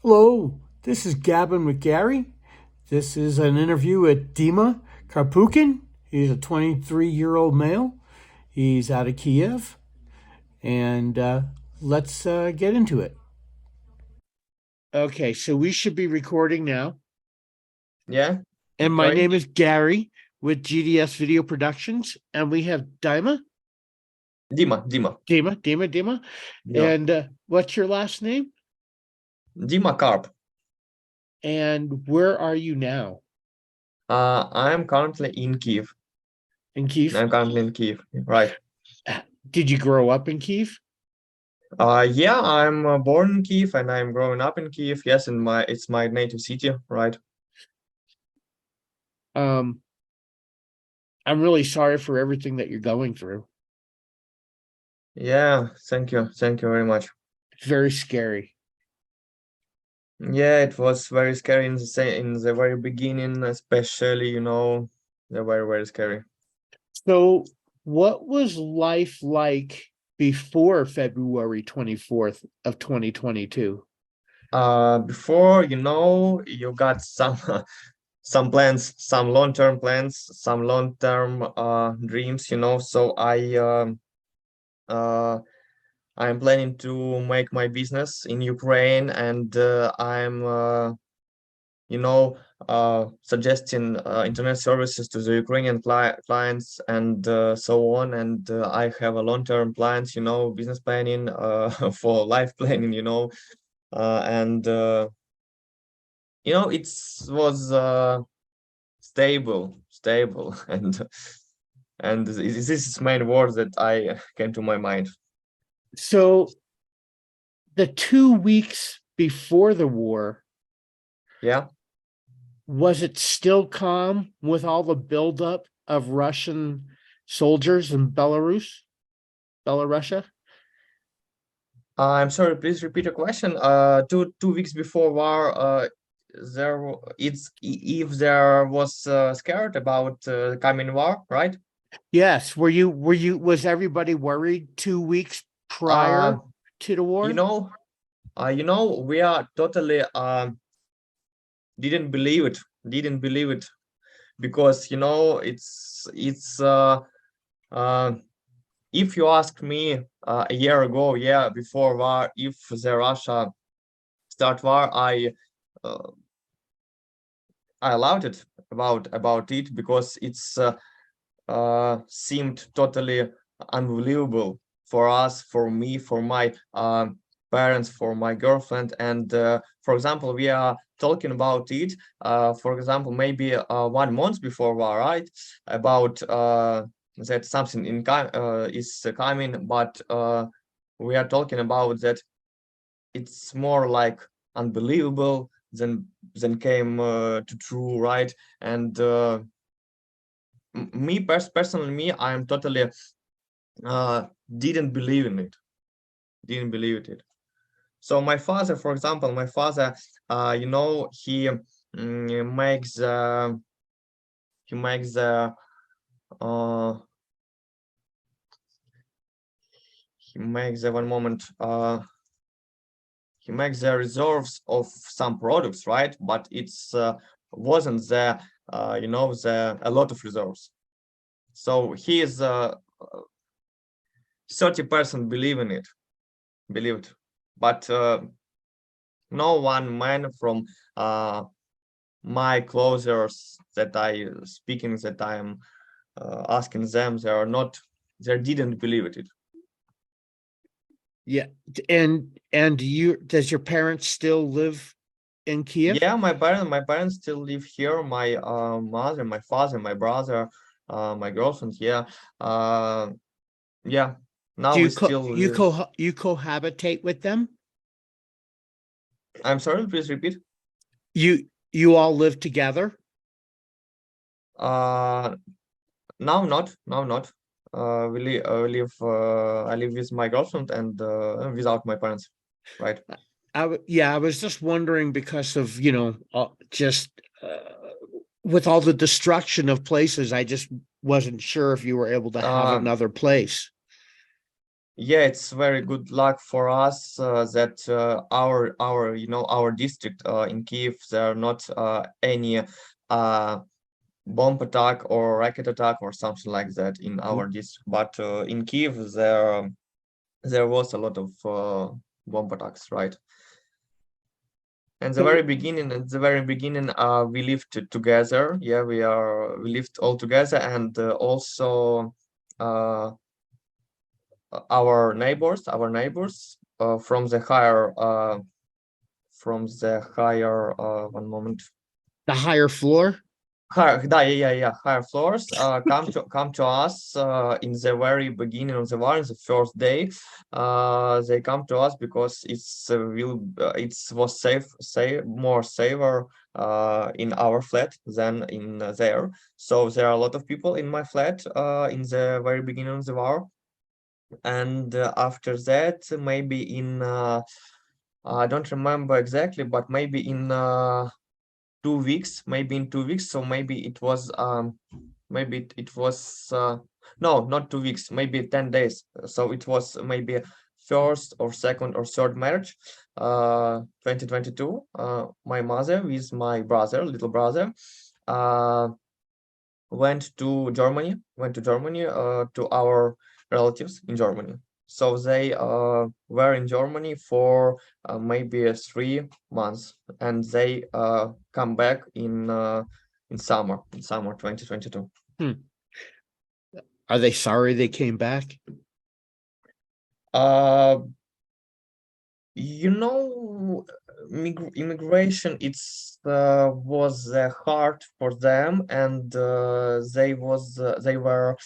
Hello, this is Gabbin with Gary. This is an interview with Dima Karpukhin. He's a 23-year-old male. He's out of Kyiv, and let's get into it. Okay, so we should be recording now. Yeah, And my okay. name is Gary with GDS Video Productions, and we have Dima. Dima. Dima. And what's your last name? Dima Karp. And where are you now? I'm currently in Kyiv. In Kyiv? I'm currently in Kyiv, right. Did you grow up in Kyiv? Yeah, I'm born in Kyiv and I'm growing up in Kyiv. Yes, it's my native city, right. Um, I'm really sorry for everything that you're going through. Yeah, thank you very much. It's very scary. Yeah, it was very scary in the very beginning, especially, they're very, very scary. So, what was life like before February 24th of 2022? Before, you got some some plans, some long-term plans, some long-term dreams, so uh I'm planning to make my business in Ukraine, and I'm suggesting internet services to the Ukrainian clients, and so on. And I have a long-term plans, business planning, for life planning, and it was stable, and this is main words that I came to my mind. So, the 2 weeks before the war, Yeah. was it still calm with all the buildup of Russian soldiers in Belarusia? I'm sorry, please repeat your question. Two weeks before war, if there was scared about coming war, right? Yes. Was everybody worried 2 weeks Uh, prior to the you war? know, we are totally didn't believe it, because uh if you ask me a year ago, yeah, before war, if the Russia start war, uh, I loved it about it, because it's seemed totally unbelievable for us, for me, for my parents, for my girlfriend. And for example, we are talking about it, for example, maybe 1 month before war, right, about that something is coming, but we are talking about that it's more like unbelievable than came to true, right. And personally, I am totally uh didn't believe in it, so my father, for example, makes he makes the uh he makes the one moment he makes the reserves of some products, right, but it's wasn't the the a lot of reserves, so he is 30% believed, but no one man from my closers that I speaking, that I am asking them, they didn't believe it. Yeah. And does your parents still live in Kiev? Yeah, my parents still live here. My mother, my father, my brother, my girlfriend. Yeah, yeah. Do Now we still live. you cohabitate with them? I'm sorry, please repeat. You all live together? Uh, now not. We live. I live with my girlfriend and without my parents, right? I was just wondering because of, just with all the destruction of places, I just wasn't sure if you were able to have Uh, another place. yeah, it's very good luck for us that our our district in Kyiv, there are not any bomb attack or rocket attack or something like that in our district. But in Kyiv, there was a lot of bomb attacks, right? And So at the very beginning, we lived together. Yeah, we lived all together, and also uh, our neighbors from the higher one moment. the higher floor? Higher, yeah. Higher floors come to us in the very beginning of the war, in the first day. They come to us because it was more safer in our flat than in there. So there are a lot of people in my flat in the very beginning of the war, and after that, maybe in I don't remember exactly, but maybe in 2 weeks, maybe in 2 weeks. So maybe it was it was no, not 2 weeks, maybe 10 days. So it was maybe first or second or third March 2022. My mother with my little brother, uh went to Germany to our relatives in Germany. So they were in Germany for maybe 3 months, and they come back in summer 2022. Hmm. Are they sorry they came back? Uh, you know, immigration, it's was hard for them, and they were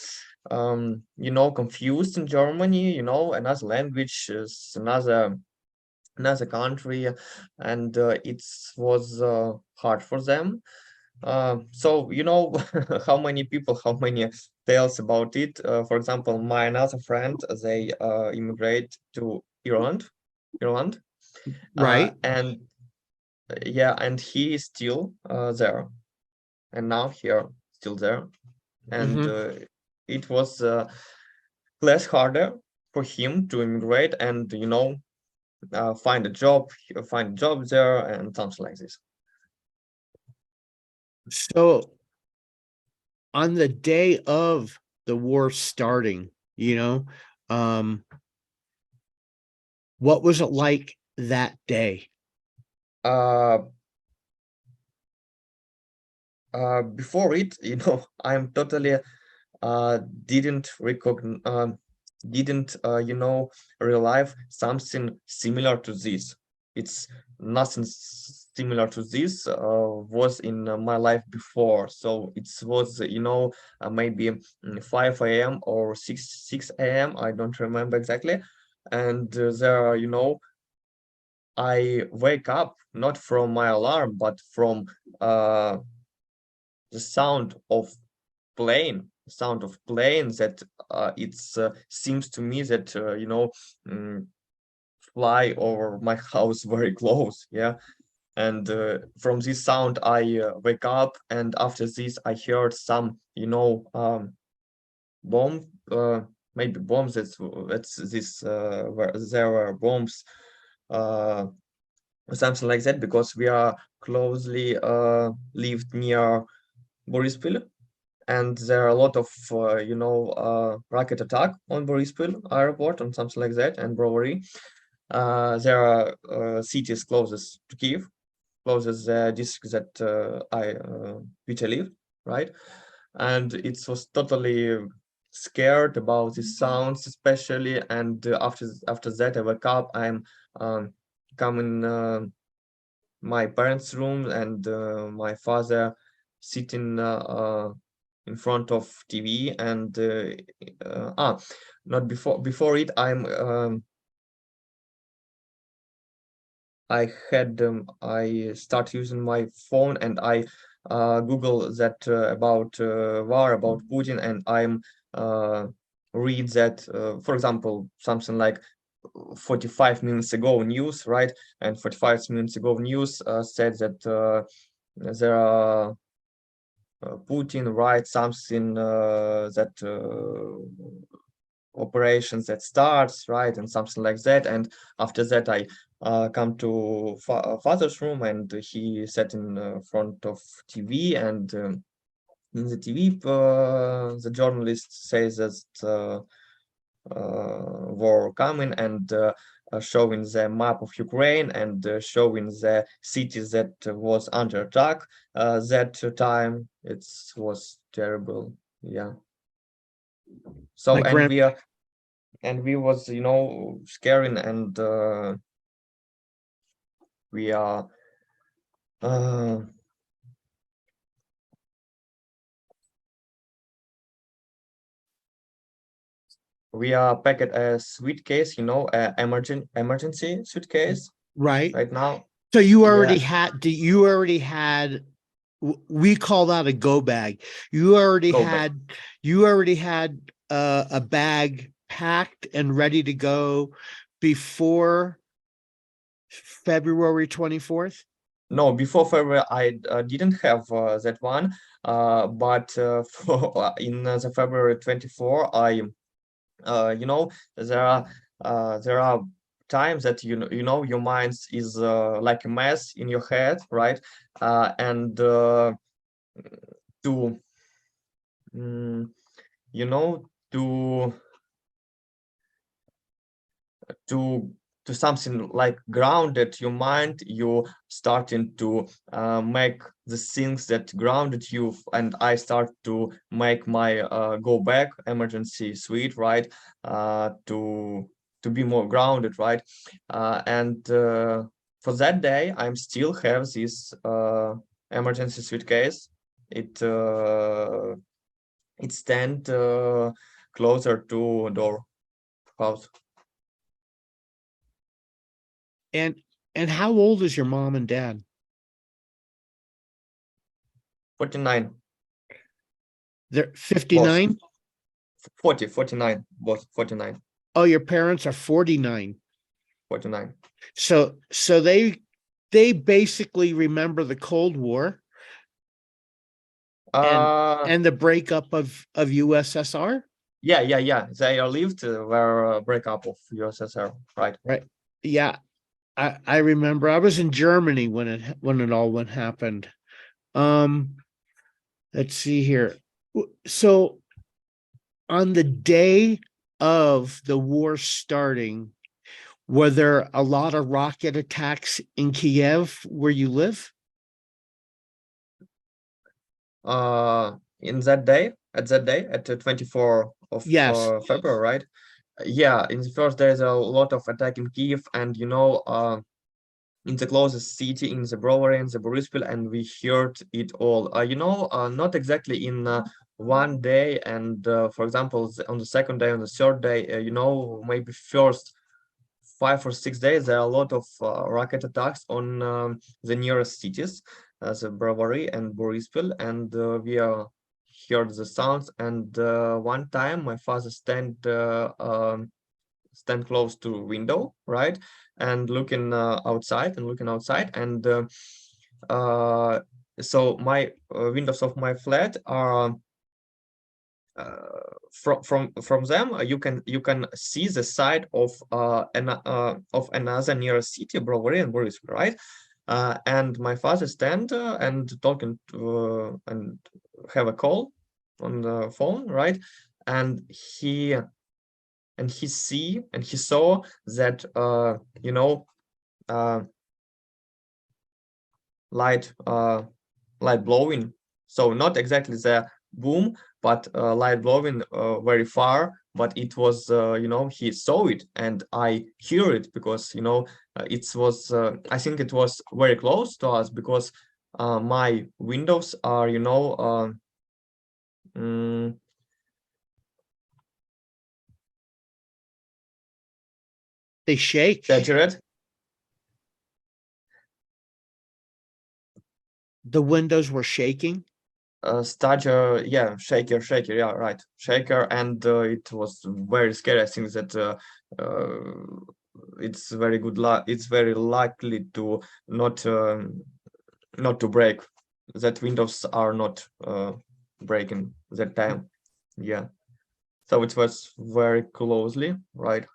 confused in Germany, another language, is another country, and it was hard for them. So how many tales about it. For example, my another friend, they immigrate to Ireland, Right. and yeah, and he is still there, and now here, still there, and Hmm. it was less harder for him to immigrate and find a job there and something like this. So on the day of the war starting, you know, um, what was it like that day? Uh, Before it, I'm totally uh, didn't recognize, didn't realize something similar to this. It's nothing similar to this was in my life before. So it was maybe 5 a.m. or 6 a.m. I don't remember exactly. And there, I wake up not from my alarm, but from uh, the sound of plane that it's seems to me that mm, fly over my house very close, yeah. And from this sound I wake up, and after this I heard some bomb, maybe bombs. That's this where there were bombs, uh something like that, because we are closely lived near Borispil, and there are a lot of rocket attack on Borispil airport and something like that, and Brovary. There are cities closest to Kyiv, closest the district that which I live, right? And it was totally scared about the sounds, especially. And after that, I wake up. I'm coming my parents' room, and my father sitting in front of TV, and not before it. I start using my phone, and I Google that about war, about Putin, and I'm read that, for example, something like 45 minutes ago news, right? And 45 minutes ago news said that there are Putin write something that operations that starts, right, and something like that. And after that, I come to father's room, and he sat in front of TV, and in the TV, the journalist says that war coming, and showing the map of Ukraine, and showing the cities that was under attack that time. It was terrible. Yeah. My So grand and we was scaring, and we are uh, packed a suitcase, emergency suitcase right. right now. So you already Yeah, had, we call that a go bag. You already go back. had, a bag packed and ready to go before February 24th. No, before February, I didn't have that one. But in the February 24, there are times that your mind is like a mess in your head, right? And to mm, you know to to to something like grounded your mind, you starting to make the things that grounded you, and I start to make my go back emergency suite, right, to be more grounded, right. And for that day, I'm still have this emergency suitcase. It stand closer to door house. And how old is your mom and dad? 49 They're boss. 59. 49 boss. 49. Oh, your parents are 49. 49. So they basically remember the Cold War and uh the breakup of USSR. yeah, they are lived were breakup of USSR, right. Right. Yeah. I remember I was in Germany when it all went happened. Let's see here. So on the day of the war starting, were there a lot of rocket attacks in Kyiv where you live? In that day, at the 24 of Yes. February, right. Yeah, in the first days a lot of attack in Kyiv, and in the closest city, in the Brovary and the Borispil, and we heard it all. Not exactly in one day, and for example, on the second day, on the third day, maybe first 5 or 6 days, there are a lot of rocket attacks on the nearest cities, the Brovary and Borispil, and we heard the sounds. And one time, my father stand close to window, right, and looking outside, and so my windows of my flat are from them. You can see the side of another nearest city, Brovary and Boris, right. And my father stand and talking and have a call on the phone, right. And he saw that uh, light light blowing. So not exactly the boom, but light blowing very far. But it was he saw it, and I hear it, because it was I think it was very close to us, because my windows are mm, They shake. exaggerate. The windows were shaking. Stature, yeah, shaker, yeah, right, shaker. And it was very scary. I think that it's very good luck. It's very likely to not to break. That windows are not breaking that time. Yeah. So it was very closely, right?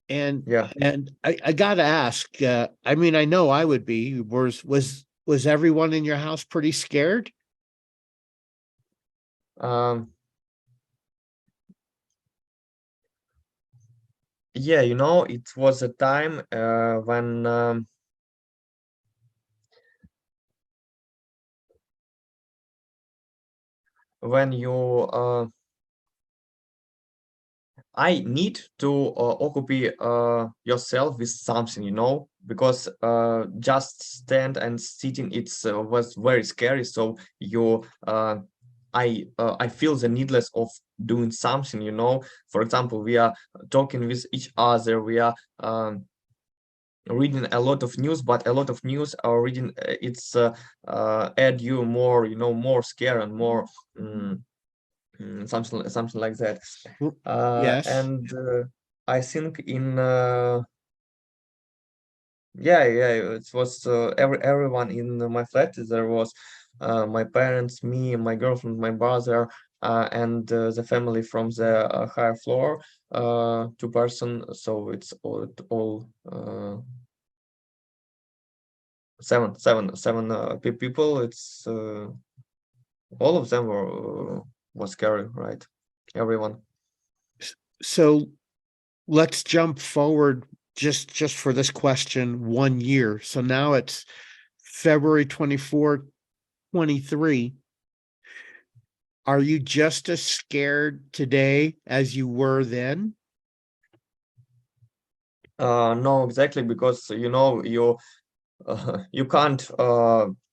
And Yeah. I gotta ask, I mean, I know I would be. Was everyone in your house pretty scared? Um, yeah, you know, it was a time when you I need to occupy yourself with something, you know, because just stand and sitting it's was very scary. So I feel the needless of doing something, you know. For example, we are talking with each other, we are reading a lot of news, but a lot of news are reading it's add you more, you know, more scare and more. mm, something like that. Yes. And I think in yeah, it was everyone in my flat. There was my parents, me, my girlfriend, my brother, and the family from the higher floor, two person. So it's all seven people. It's all of them was scary, right? Everyone. So let's jump forward just for this question 1 year. So now it's February 24, 23. Are you just as scared today as you were then? No, exactly, because you know you can't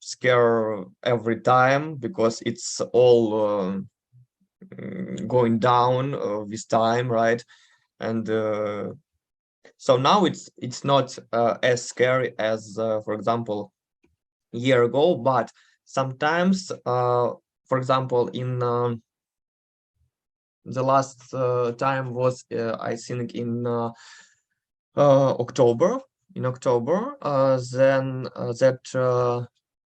scare every time because it's all going down with time, right? And so now it's not as scary as, for example, a year ago. But sometimes, for example, in the last time was I think in October. In October, then that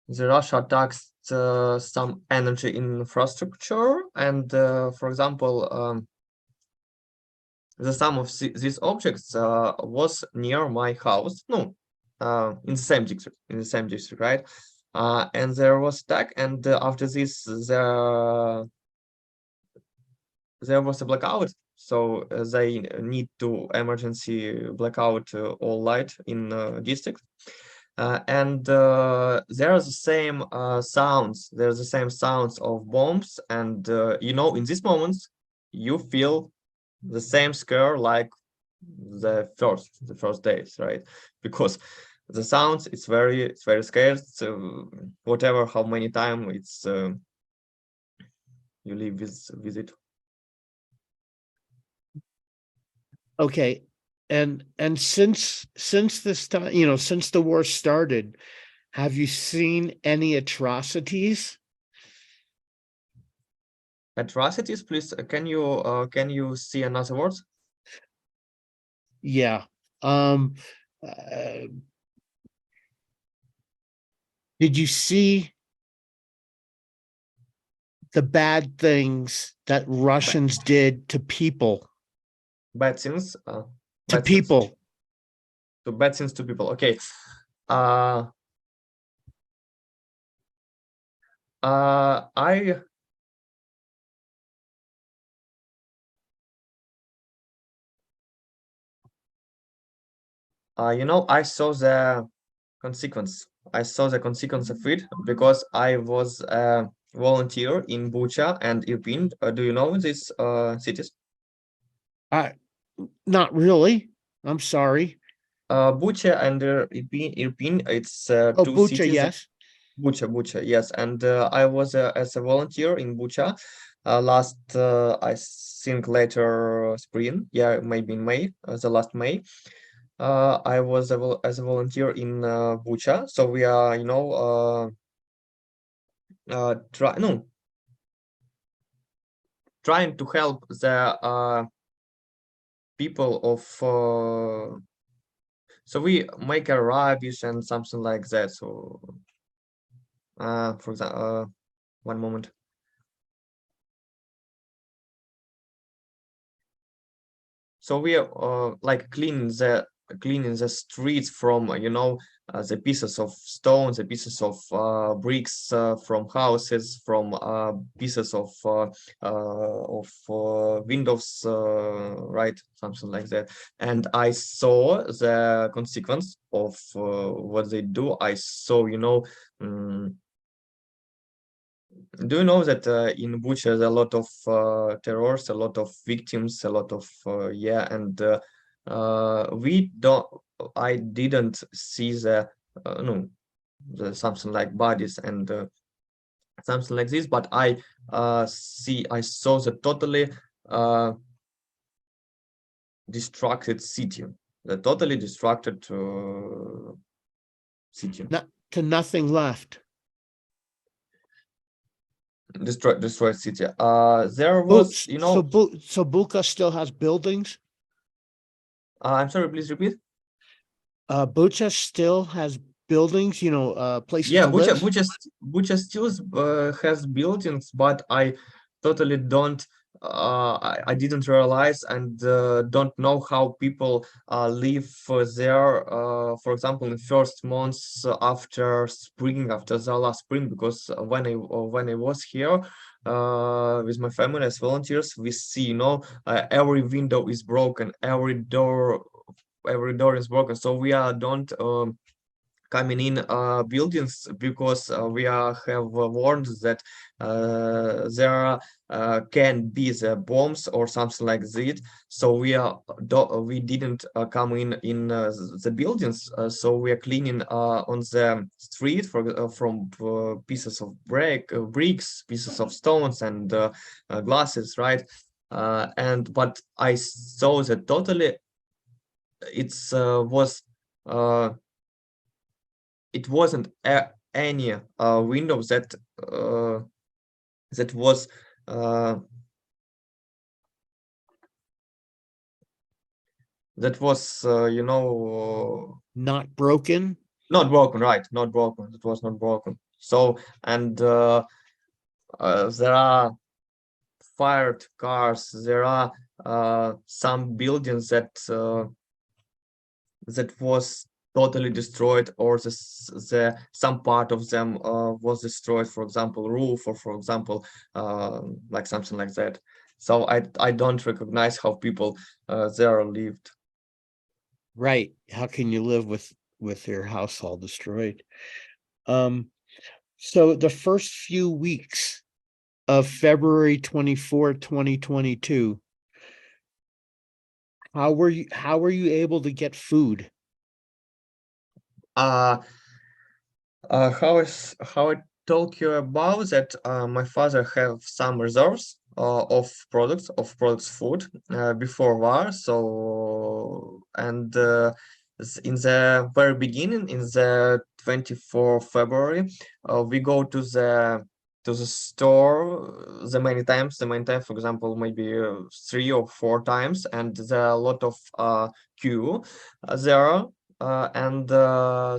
the Russia attacks some energy infrastructure, and for example, the some of these objects was near my house. No, in the same district, right? And there was attack, and after this, there was a blackout, so they need to emergency blackout all light in district. And there are the same sounds. There's the same sounds of bombs, and you know, in these moments, you feel the same scare like the first days, right? Because the sounds, it's very scary. So whatever, how many time it's you live with it. Okay. And since this time, since the war started, have you seen any atrocities? Atrocities, please. Can you see another words? Yeah. Uh, did you see the bad things that Bad, Russians did to people? bad things. To Bad things people. to bad things to people. Okay. Uh, I you know, I saw the consequence. I saw the consequence of it because I was a volunteer in Bucha and Irpin. Do you know these cities? I Not really. I'm sorry. Bucha and Irpin, it's Oh, two Bucha, cities. yes. Bucha, yes. And I was as a volunteer in Bucha last, I think later spring, yeah, maybe in May, the last May. I was as a volunteer in Bucha, so we are, you know, try no trying to help the people of. So we make a rubbish and something like that. So, for example, one moment. So we are like cleaning the streets from the pieces of stones, the pieces of bricks from houses, from pieces of windows, right, something like that. And I saw the consequence of what they do. I saw, do you know that in Bucha there's a lot of terrorists, a lot of victims, a lot of and we don't. I didn't see the no, something like bodies and something like this, but I saw the totally uh, distracted city, the totally distracted city, Not to nothing left. destroyed city. There Oh, was, so Bucha still has buildings? I'm sorry, please repeat. Bucha still has buildings, places Yeah, to live? Bucha still has buildings, but I totally don't. I didn't realize and don't know how people live there. For example, in first months after spring, after the last spring, because when I was here with my family as volunteers, we see, every window is broken, every door is broken. So we are don't. Coming in buildings because we have warned that there can be the bombs or something like that. So we didn't come in the buildings. So we are cleaning on the street from pieces of bricks, pieces of stones, and glasses, right? But I saw that totally. Was. It wasn't any windows that was uh, Not broken? not broken, right? Not broken. It was not broken. So and there are fired cars. There are some buildings that was totally destroyed, or the some part of them was destroyed, for example roof, or for example like something like that. So I don't recognize how people there lived. Right. How can you live with your house all destroyed? So the first few weeks of February 24, 2022, how were you able to get food? uh how I told you about that, my father have some reserves of products food before war. So and in the very beginning, in the 24th February, we go to the store the many times, for example, maybe 3 or 4 times, and there are a lot of queue there. And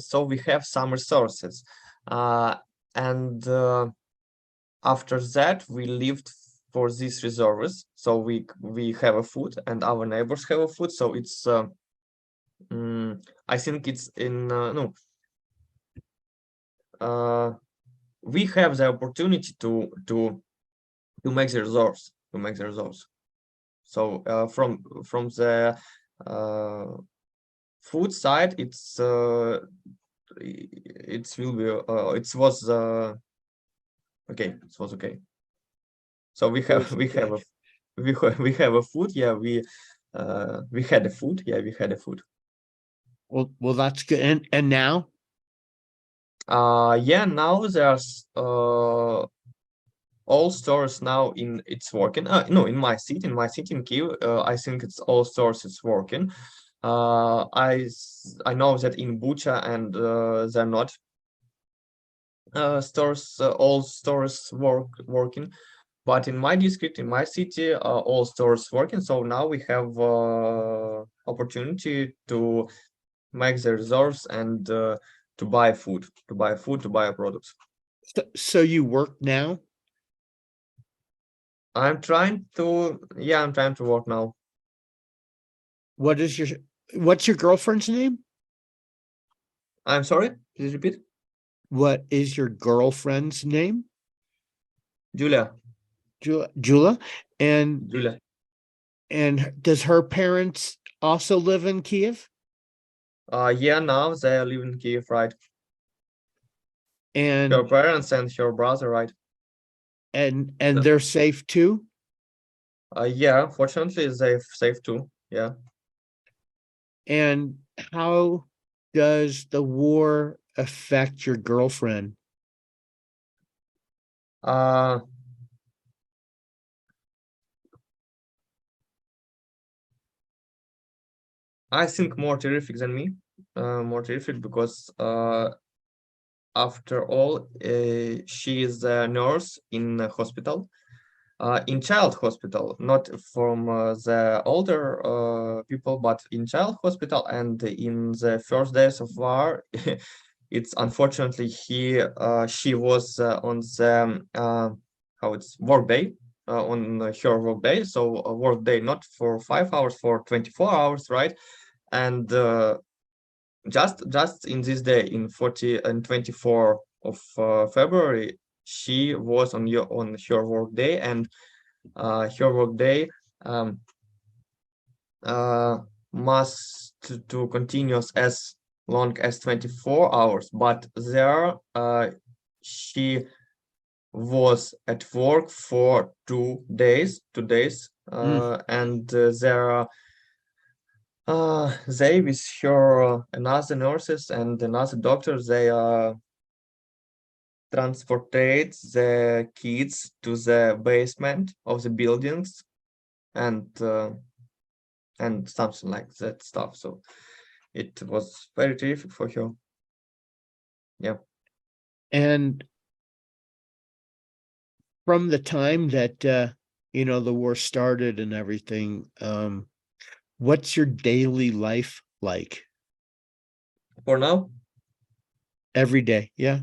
so we have some resources, and after that we lived for these reserves. So we have a food and our neighbors have a food. So it's I think it's in no we have the opportunity to make the resource. So from the uh, food side, it will be it was okay. It was okay. So we It have was we have okay. a we have a food. Yeah, we had a food. Yeah, we had a food. Well, that's good. And now? Yeah, now there's all stores now in it's working. No, in my city in Kyiv, I think it's all stores it's working. I know that in Bucha and they're not stores all stores working, but in my district, in my city, all stores working. So now we have opportunity to make the reserves and to buy food, to buy products. So you work now? I'm trying to work now. What's your girlfriend's name? I'm sorry, please repeat. What is your girlfriend's name? Julia. Jula. And Julia. does her parents also live in Kyiv? Yeah, now they live in Kyiv, right? Her And parents and her brother, right? they're safe too? Yeah, fortunately they're safe too. Yeah. And how does the war affect your girlfriend? Uh, I think more terrific than me. More terrific because after all, she is a nurse in a hospital, in child hospital, not from the older people, but in child hospital. And in the first days of war, it's unfortunately she was on the how it's work day, on her work day. So a work day not for 5 hours, for 24 hours, right? And just in this day, in 40 and 24 of February, she was on her work day, and her work day um, uh, must to continuous as long as 24 hours. But there she was at work for 2 days, Mm. and there they with her another nurses and another doctors, they transportate the kids to the basement of the buildings, and something like that stuff. So it was very terrific for her. Yeah. And from the time that the war started and everything, what's your daily life like For now, every day? Yeah.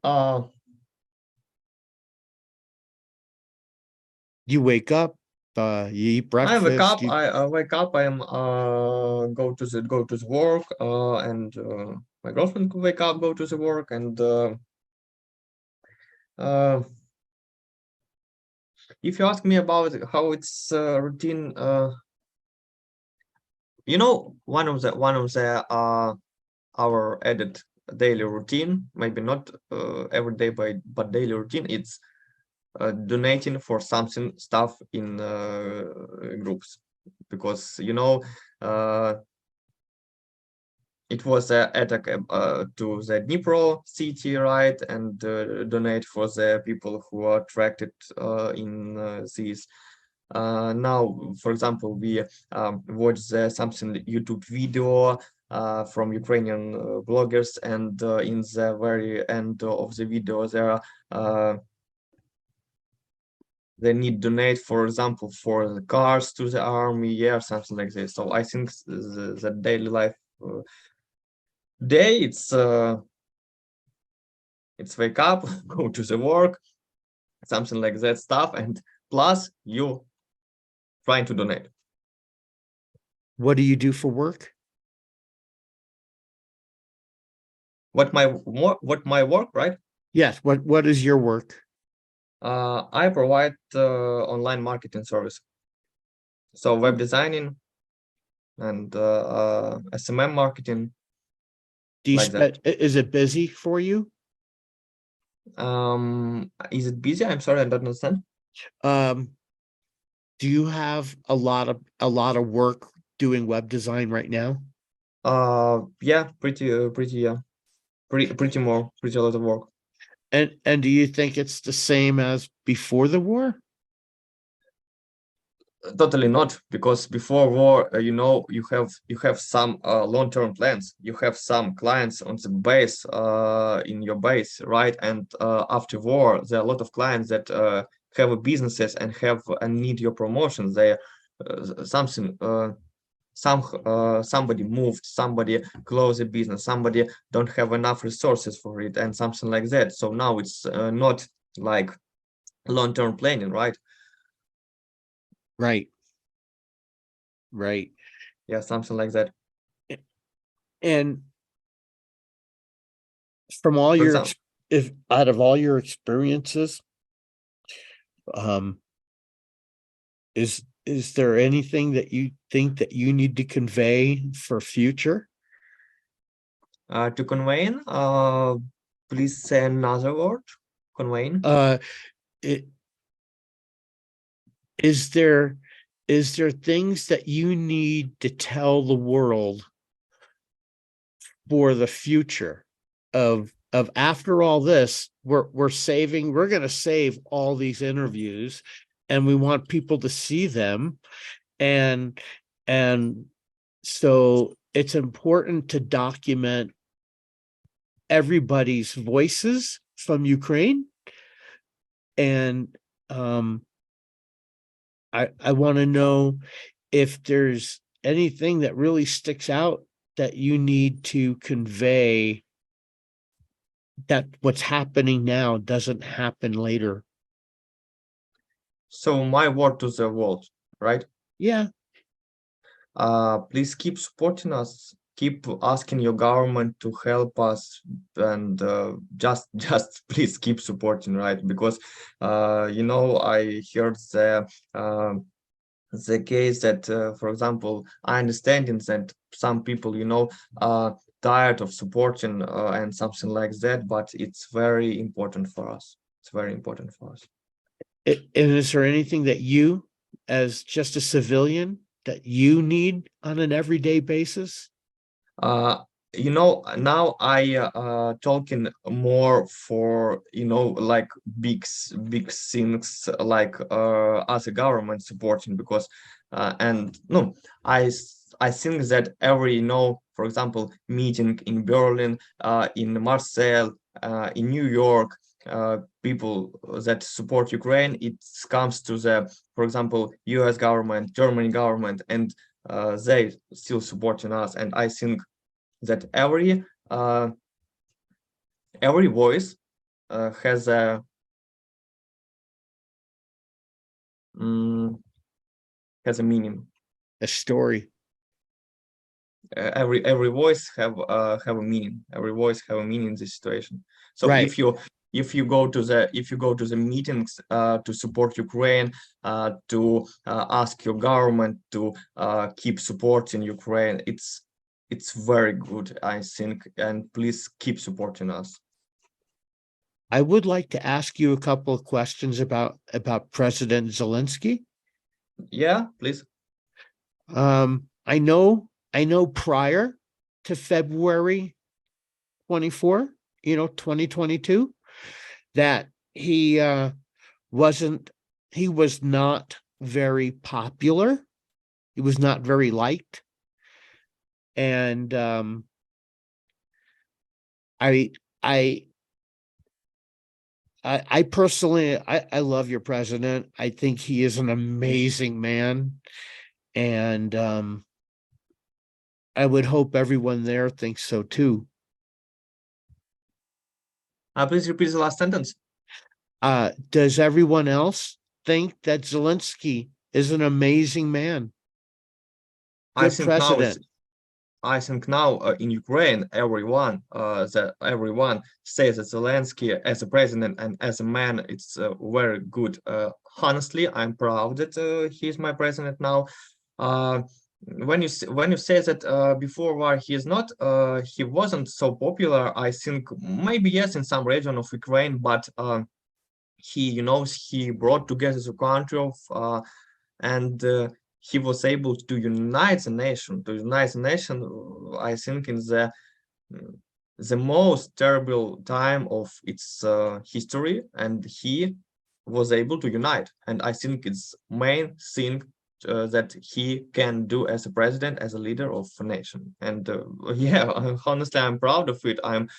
uh, You wake up, you eat I wake breakfast, up. you I wake up. I am go to the work. And my girlfriend could wake up, go to the work, and uh, if you ask me about how it's routine, one of the our added daily routine, maybe not every day, but daily routine, it's donating for something stuff in groups, because uh, it was a attack to the Dnipro city, right? And donate for the people who are attracted in these. Now, for example, we watched something YouTube video from Ukrainian bloggers, and in the very end of the video, there they need donate, for example, for the cars to the army, yeah, something like this. So I think the daily life day, it's wake up, go to the work, something like that stuff, and plus you trying to donate. what do you do for work? What my work, right? Yes, what is your work? I provide online marketing service, so web designing and SMM marketing, Do you like that. is it busy for you? Is it busy? I'm sorry, I don't understand. Um, do you have a lot of work doing web design right now? Yeah, pretty, yeah, pretty a lot of work. And do you think it's the same as before the war? Totally not, because before war, you have some long-term plans. You have some clients on the base, in your base, right? And after war, there are a lot of clients that have a businesses and have and need your promotions. They something somebody moved, somebody closed a business, somebody don't have enough resources for it, and something like that. So now it's not like long-term planning, right? Right. Right. Yeah, something like that. And from all For your example, if out of all your experiences, um, is there anything that you think that you need to convey for future? to conveying, please say another word. Conveying. Uh, it, is there things that you need to tell the world for the future of after all this, we're going to save all these interviews, and we want people to see them, and and so it's important to document everybody's voices from Ukraine. And I want to know if there's anything that really sticks out that you need to convey, that what's happening now doesn't happen later. So my word to the world, right? Yeah. Please keep supporting us. Keep asking your government to help us, and just please keep supporting, right? Because I heard the case that, for example, I understanding that some people, are tired of supporting and something like that, but it's very important for us. It's very important for us. And is there anything that you, as just a civilian, that you need on an everyday basis? Now I talking more for, like big things, like as a government supporting, because and no, I think that every, for example, meeting in Berlin, in Marseille, in New York, people that support Ukraine, it comes to the, for example, US government, German government, and they still supporting us. And I think that every voice has a meaning. A story. Every voice have a meaning. Every voice have a meaning in this situation. So Right. if you go to the meetings to support Ukraine, to ask your government to keep supporting Ukraine, it's very good, I think, and please keep supporting us. I would like to ask you a couple of questions about President Zelenskyy. Yeah, please. I know prior to February 24, 2022, that he was not very popular. He was not very liked. And I personally, I love your president. I think he is an amazing man. And I would hope everyone there thinks so too. Please repeat the last sentence. Does everyone else think that Zelenskyy is an amazing man? Good president. I think now in Ukraine, everyone says that Zelensky as a president and as a man, it's very good. Honestly, I'm proud that he's my president now. When you say that before war he wasn't so popular, I think maybe yes in some region of Ukraine, but he brought together the country of and he was able to unite the nation. I think in the most terrible time of its history, and he was able to unite. And I think it's main thing that he can do as a president, as a leader of a nation. And yeah, honestly, I'm proud of it. I'm,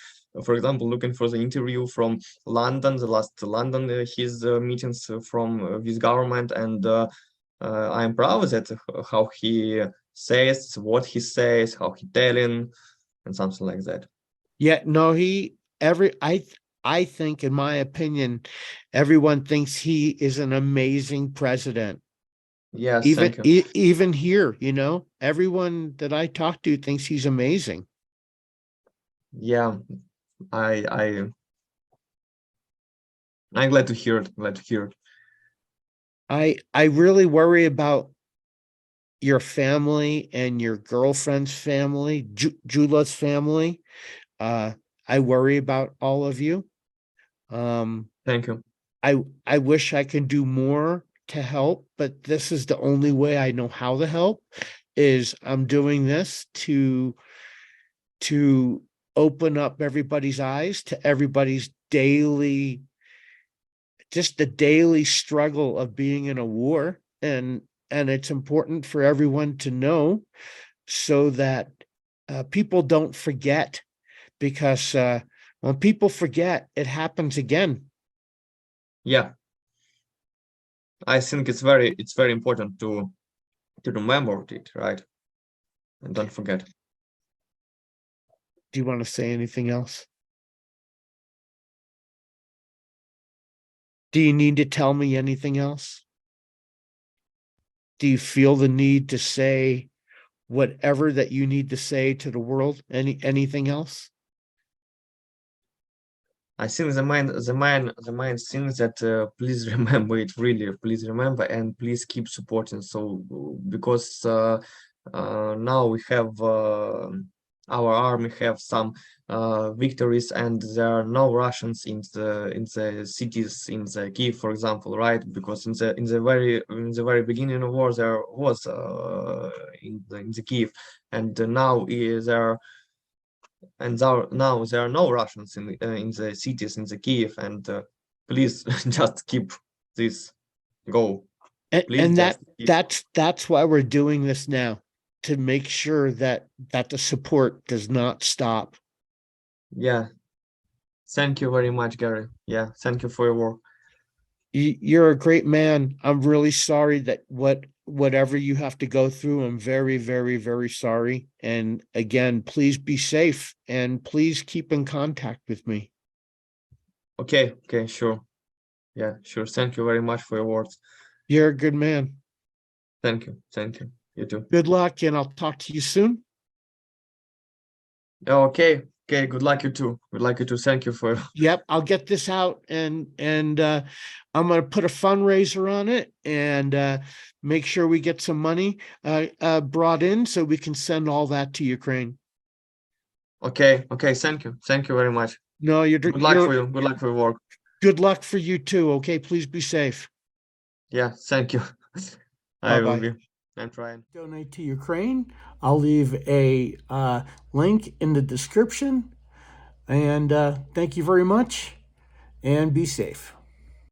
for example, looking for the interview from London, the last London, his meetings from his government, and I'm proud that how he says, what he says, how he telling, and something like that. Yeah, no, I think, in my opinion, everyone thinks he is an amazing president. Yes, thank you. Even here, everyone that I talk to thinks he's amazing. Yeah, I I'm glad to hear it. Glad to hear it. I really worry about your family and your girlfriend's family, Jula's family. Uh, I worry about all of you. Um, Thank you. I wish I could do more to help, but this is the only way I know how to help is I'm doing this to open up everybody's eyes to everybody's just the daily struggle of being in a war. And it's important for everyone to know so that people don't forget, because when people forget, it happens again. Yeah, I think it's very important to remember it, right? And don't forget. Do you want to say anything else? Do you need to tell me anything else? Do you feel the need to say whatever that you need to say to the world? Anything else? I think the main thing that please remember it, really, please remember, and please keep supporting. So because now we have our army have some victories, and there are no Russians in the cities in the Kyiv, for example, right? Because in the very beginning of war there was in the Kyiv, and now there now there are no Russians in the cities in the Kiev, and please just keep this go. Please And just keep. that's why we're doing this now, to make sure that the support does not stop. Yeah, thank you very much, Gary. Yeah, thank you for your work. You're a great man. I'm really sorry that whatever you have to go through. I'm very, very, very sorry. And again, please be safe and please keep in contact with me. Okay, okay, sure. Yeah, sure. Thank you very much for your words. You're a good man. Thank you. Thank you. You too. Good luck, and I'll talk to you soon. Okay. Okay. Good luck, you too. Good luck, you too. Thank you for. Yep, I'll get this out, and I'm going to put a fundraiser on it and make sure we get some money brought in so we can send all that to Ukraine. Okay. Okay. Thank you. Thank you very much. No, Good luck for you. Good luck for your work. Good luck for you too. Okay, please be safe. Yeah. Thank you. I will Bye-bye. be. I'm trying. Donate to Ukraine. I'll leave a link in the description. And thank you very much, and be safe.